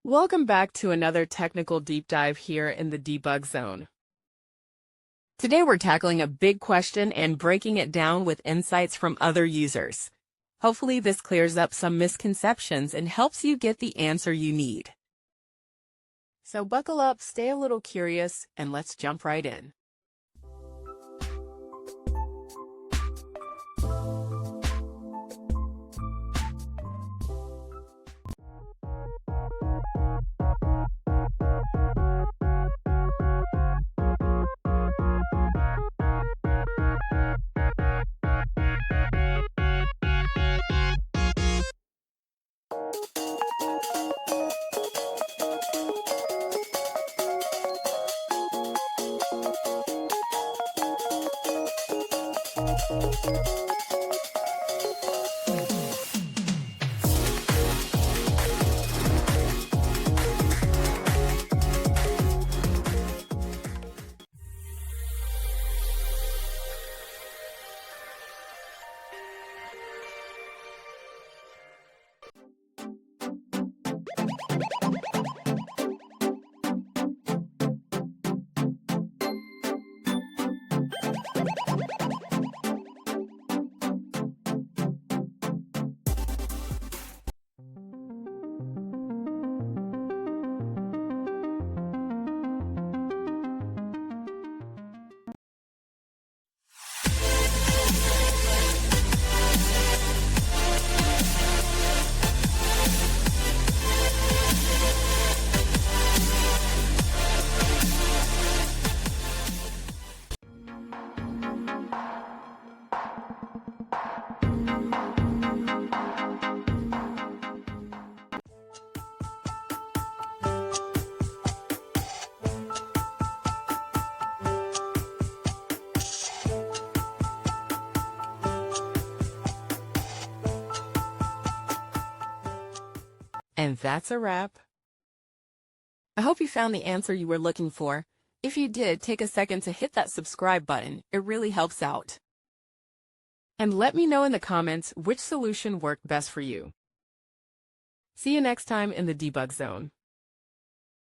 Welcome back to another technical deep dive here in the debug zone. Today we're tackling a big question and breaking it down with insights from other users. Hopefully this clears up some misconceptions and helps you get the answer you need. So buckle up, stay a little curious, and let's jump right in. And that's a wrap. I hope you found the answer you were looking for. If you did, take a second to hit that subscribe button. It really helps out. And let me know in the comments which solution worked best for you. See you next time in the debug zone.